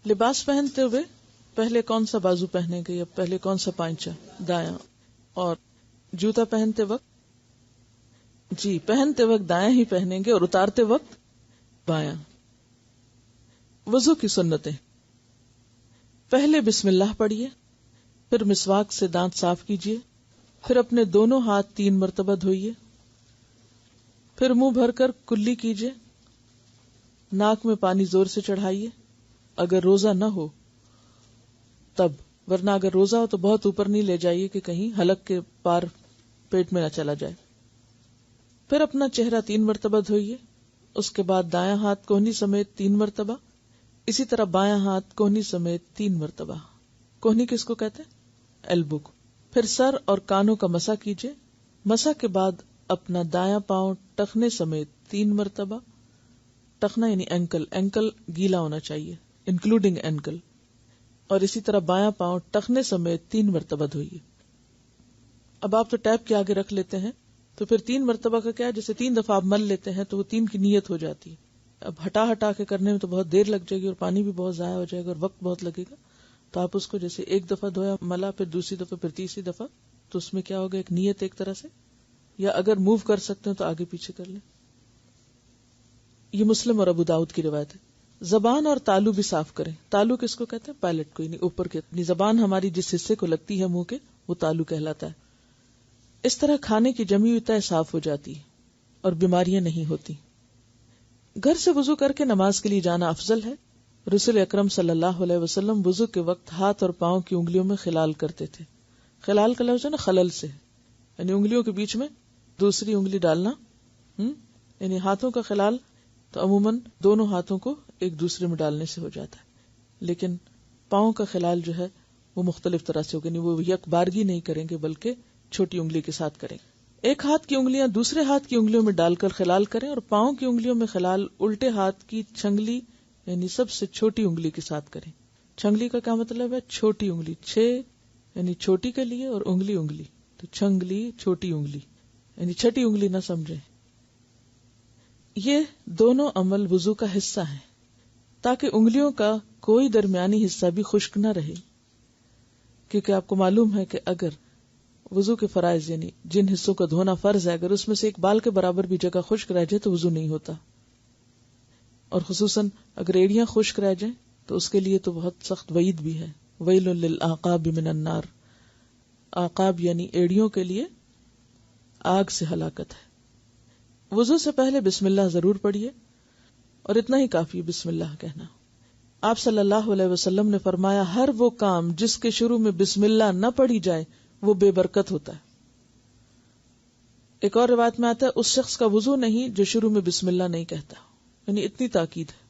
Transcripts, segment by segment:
لباس پہنتے ہوئے پہلے کون سا بازو پہنیں گے یا پہلے کون سا پائنچا؟ دایاں. اور جوتا پہنتے وقت؟ جی پہنتے وقت دایاں ہی پہنیں گے اور اتارتے وقت بایاں. وضو کی سنتیں: پہلے بسم اللہ پڑھیے، پھر مسواک سے دانت صاف کیجیے، پھر اپنے دونوں ہاتھ 3 مرتبہ دھوئیے، پھر منہ بھر کر کلی کیجیے، ناک میں پانی زور سے چڑھائیے اگر روزہ نہ ہو تب، ورنہ اگر روزہ ہو تو بہت اوپر نہیں لے جائیے کہ کہیں حلق کے پار پیٹ میں نہ چلا جائے. پھر اپنا چہرہ 3 مرتبہ دھوئیے، اس کے بعد دایاں ہاتھ کوہنی سمیت 3 مرتبہ، اسی طرح بایاں ہاتھ کوہنی سمیت 3 مرتبہ. کوہنی کس کو کہتے ہیں؟ ایلبو کو. پھر سر اور کانوں کا مسح کیجیے. مسح کے بعد اپنا دایاں پاؤں ٹخنے سمیت 3 مرتبہ، ٹخنا یعنی اینکل گیلا ہونا چاہیے انکلوڈنگ اینکل، اور اسی طرح بایاں پاؤں ٹخنے سمیت 3 مرتبہ دھوئیے. اب آپ تو ٹیپ کے آگے رکھ لیتے ہیں تو پھر 3 مرتبہ کا کیا ہے، جیسے 3 دفعہ آپ مل لیتے ہیں تو وہ 3 کی نیت ہو جاتی ہے. اب ہٹا کے کرنے میں تو بہت دیر لگ جائے گی اور پانی بھی بہت ضائع ہو جائے گا اور وقت بہت لگے گا. تو آپ اس کو جیسے 1 دفعہ دھویا ملا، پھر دوسری دفعہ، پھر تیسری دفعہ، تو اس میں کیا ہوگا، ایک نیت ایک طرح سے. یا اگر موو کر سکتے ہیں تو آگے پیچھے کر لیں. یہ مسلم اور ابو داؤد کی روایت ہے. زبان اور تالو بھی صاف کریں. تالو کس کو کہتے ہیں؟ پیلٹ کو، یعنی اوپر کے، یعنی زبان ہماری جس حصے کو لگتی ہے منہ کے، وہ تالو کہلاتا ہے. اس طرح کھانے کی جمی ہوئی تہہ صاف ہو جاتی ہے اور بیماریاں نہیں ہوتی. گھر سے وضو کر کے نماز کے لیے جانا افضل ہے. رسول اکرم صلی اللہ علیہ وسلم وضو کے وقت ہاتھ اور پاؤں کی انگلیوں میں خلال کرتے تھے. خلال کا لفظ ہے نا خلل سے، یعنی انگلیوں کے بیچ میں دوسری انگلی ڈالنا. یعنی ہاتھوں کا خلال تو عموماً دونوں ہاتھوں کو ایک دوسرے میں ڈالنے سے ہو جاتا ہے، لیکن پاؤں کا خلال جو ہے وہ مختلف طرح سے ہوگا. نہیں، وہ یک بارگی نہیں کریں گے بلکہ چھوٹی انگلی کے ساتھ کریں. ایک ہاتھ کی انگلیاں دوسرے ہاتھ کی انگلیوں میں ڈال کر خلال کریں، اور پاؤں کی انگلیوں میں خلال الٹے ہاتھ کی چھنگلی یعنی سب سے چھوٹی انگلی کے ساتھ کریں. چھنگلی کا کیا مطلب ہے؟ چھوٹی انگلی. 6 یعنی چھوٹی کے لیے اور انگلی، تو چھنگلی چھوٹی انگلی یعنی چھٹی انگلی نہ سمجھیں. یہ دونوں عمل وضو کا حصہ ہیں تاکہ انگلیوں کا کوئی درمیانی حصہ بھی خشک نہ رہے، کیونکہ آپ کو معلوم ہے کہ اگر وضو کے فرائض یعنی جن حصوں کا دھونا فرض ہے، اگر اس میں سے ایک بال کے برابر بھی جگہ خشک رہ جائے تو وضو نہیں ہوتا. اور خصوصاً اگر ایڑیاں خشک رہ جائیں تو اس کے لیے تو بہت سخت وعید بھی ہے. ویل للعقاب من النار. عقاب یعنی ایڑیوں کے لیے آگ سے ہلاکت ہے. وضو سے پہلے بسم اللہ ضرور پڑھیے، اور اتنا ہی کافی بسم اللہ کہنا. آپ صلی اللہ علیہ وسلم نے فرمایا، ہر وہ کام جس کے شروع میں بسم اللہ نہ پڑھی جائے وہ بے برکت ہوتا ہے. ایک اور روایت میں آتا ہے، اس شخص کا وضو نہیں جو شروع میں بسم اللہ نہیں کہتا. یعنی اتنی تاکید ہے.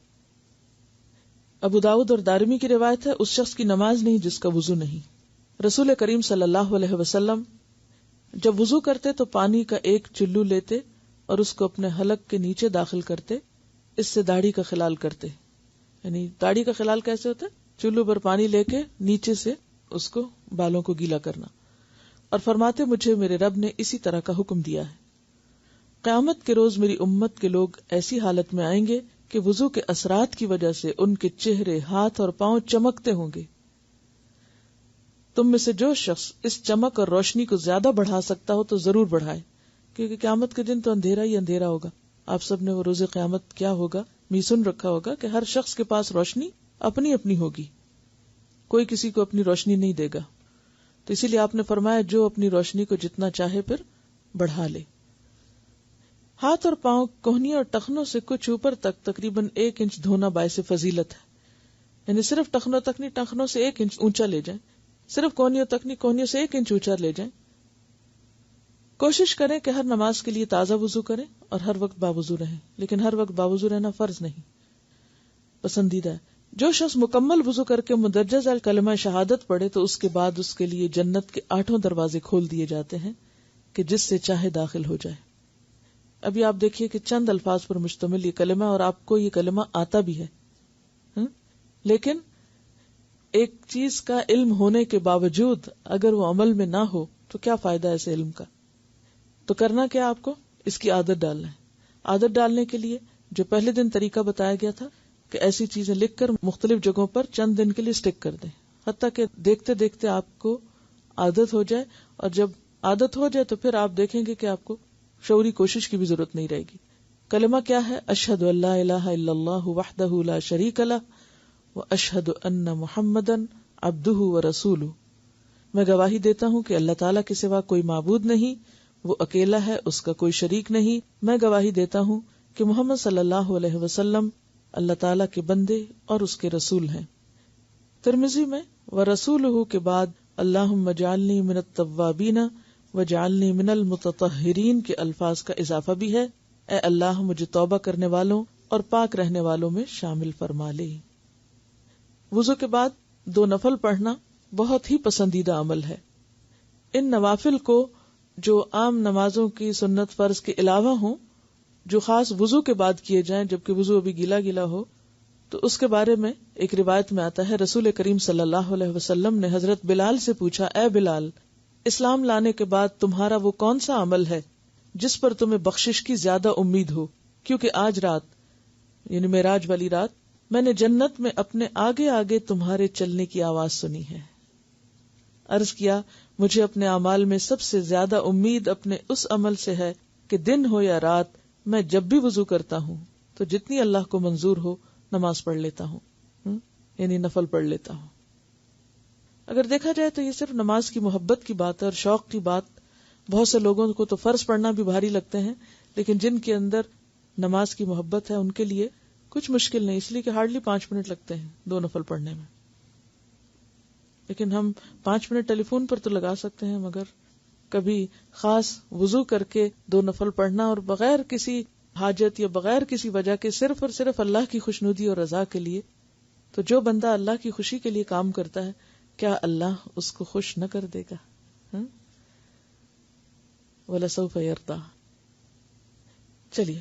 ابو داؤد اور دارمی کی روایت ہے، اس شخص کی نماز نہیں جس کا وضو نہیں. رسول کریم صلی اللہ علیہ وسلم جب وضو کرتے تو پانی کا ایک چلو لیتے اور اس کو اپنے حلق کے نیچے داخل کرتے، اس سے داڑھی کا خلال کرتے. یعنی داڑھی کا خلال کیسے ہوتا ہے؟ چلو پر پانی لے کے نیچے سے اس کو بالوں کو گیلا کرنا. اور فرماتے، مجھے میرے رب نے اسی طرح کا حکم دیا ہے. قیامت کے روز میری امت کے لوگ ایسی حالت میں آئیں گے کہ وضو کے اثرات کی وجہ سے ان کے چہرے، ہاتھ اور پاؤں چمکتے ہوں گے. تم میں سے جو شخص اس چمک اور روشنی کو زیادہ بڑھا سکتا ہو تو ضرور بڑھائے، کیونکہ قیامت کے دن تو اندھیرا ہی اندھیرا ہوگا. آپ سب نے وہ روز قیامت کیا ہوگا سن رکھا ہوگا کہ ہر شخص کے پاس روشنی اپنی اپنی ہوگی، کوئی کسی کو اپنی روشنی نہیں دے گا. تو اسی لیے آپ نے فرمایا جو اپنی روشنی کو جتنا چاہے پھر بڑھا لے. ہاتھ اور پاؤں، کوہنیوں اور ٹخنوں سے کچھ اوپر تک تقریباً 1 انچ دھونا باعث فضیلت ہے. یعنی صرف ٹخنوں تک نہیں، ٹخنوں سے 1 انچ اونچا لے جائیں. صرف کوہنیوں تک نہیں، کوہنیوں سے 1 انچ اونچا لے جائیں. کوشش کریں کہ ہر نماز کے لیے تازہ وضو کریں اور ہر وقت باوضو رہیں، لیکن ہر وقت باوضو رہنا فرض نہیں، پسندیدہ ہے. جو شخص مکمل وضو کر کے مندرجہ ذیل کلمہ شہادت پڑھے تو اس کے بعد اس کے لیے جنت کے 8 دروازے کھول دیے جاتے ہیں کہ جس سے چاہے داخل ہو جائے. ابھی آپ دیکھیے کہ چند الفاظ پر مشتمل یہ کلمہ، اور آپ کو یہ کلمہ آتا بھی ہے، لیکن ایک چیز کا علم ہونے کے باوجود اگر وہ عمل میں نہ ہو تو کیا فائدہ ایسے علم کا؟ تو کرنا کیا آپ کو؟ اس کی عادت ڈالنا ہے. عادت ڈالنے کے لیے جو پہلے دن طریقہ بتایا گیا تھا کہ ایسی چیزیں لکھ کر مختلف جگہوں پر چند دن کے لیے اسٹک کر دیں، حتیٰ کہ دیکھتے دیکھتے آپ کو عادت ہو جائے، اور جب عادت ہو جائے تو پھر آپ دیکھیں گے کہ آپ کو شعوری کوشش کی بھی ضرورت نہیں رہے گی. کلمہ کیا ہے؟ اشہد ان لا الہ الا اللہ وحدہ لا شریک لہ واشہد ان محمدا عبدہ ورسولہ. میں گواہی دیتا ہوں کہ اللہ تعالیٰ کے سوا کوئی معبود نہیں، وہ اکیلا ہے، اس کا کوئی شریک نہیں. میں گواہی دیتا ہوں کہ محمد صلی اللہ علیہ وسلم اللہ تعالیٰ کے بندے اور اس کے رسول ہیں. ترمذی میں ورسولہ کے بعد اللہم اجعلنی من التوابین وجعلنی من المتطہرین کے الفاظ کا اضافہ بھی ہے. اے اللہ مجھے توبہ کرنے والوں اور پاک رہنے والوں میں شامل فرما لے. وضو کے بعد 2 نفل پڑھنا بہت ہی پسندیدہ عمل ہے. ان نوافل کو جو عام نمازوں کی سنت فرض کے علاوہ ہوں، جو خاص وضو کے بعد کیے جائیں جبکہ وضو ابھی گیلا گیلا ہو، تو اس کے بارے میں ایک روایت میں آتا ہے رسول کریم صلی اللہ علیہ وسلم نے حضرت بلال سے پوچھا، اے بلال، اسلام لانے کے بعد تمہارا وہ کون سا عمل ہے جس پر تمہیں بخشش کی زیادہ امید ہو؟ کیونکہ آج رات یعنی معراج والی رات میں نے جنت میں اپنے آگے آگے تمہارے چلنے کی آواز سنی ہے. عرض کیا، مجھے اپنے اعمال میں سب سے زیادہ امید اپنے اس عمل سے ہے کہ دن ہو یا رات میں جب بھی وضو کرتا ہوں تو جتنی اللہ کو منظور ہو نماز پڑھ لیتا ہوں، یعنی نفل پڑھ لیتا ہوں. اگر دیکھا جائے تو یہ صرف نماز کی محبت کی بات ہے اور شوق کی بات. بہت سے لوگوں کو تو فرض پڑھنا بھی بھاری لگتے ہیں، لیکن جن کے اندر نماز کی محبت ہے ان کے لیے کچھ مشکل نہیں، اس لیے کہ ہارڈلی 5 منٹ لگتے ہیں 2 نفل پڑھنے میں. لیکن ہم 5 منٹ ٹیلی فون پر تو لگا سکتے ہیں، مگر کبھی خاص وضو کر کے 2 نفل پڑھنا اور بغیر کسی حاجت یا بغیر کسی وجہ کے صرف اور صرف اللہ کی خوشنودی اور رضا کے لیے، تو جو بندہ اللہ کی خوشی کے لیے کام کرتا ہے کیا اللہ اس کو خوش نہ کر دے گا؟ وَلَسَوْفَ يَرْضَىٰ. چلیے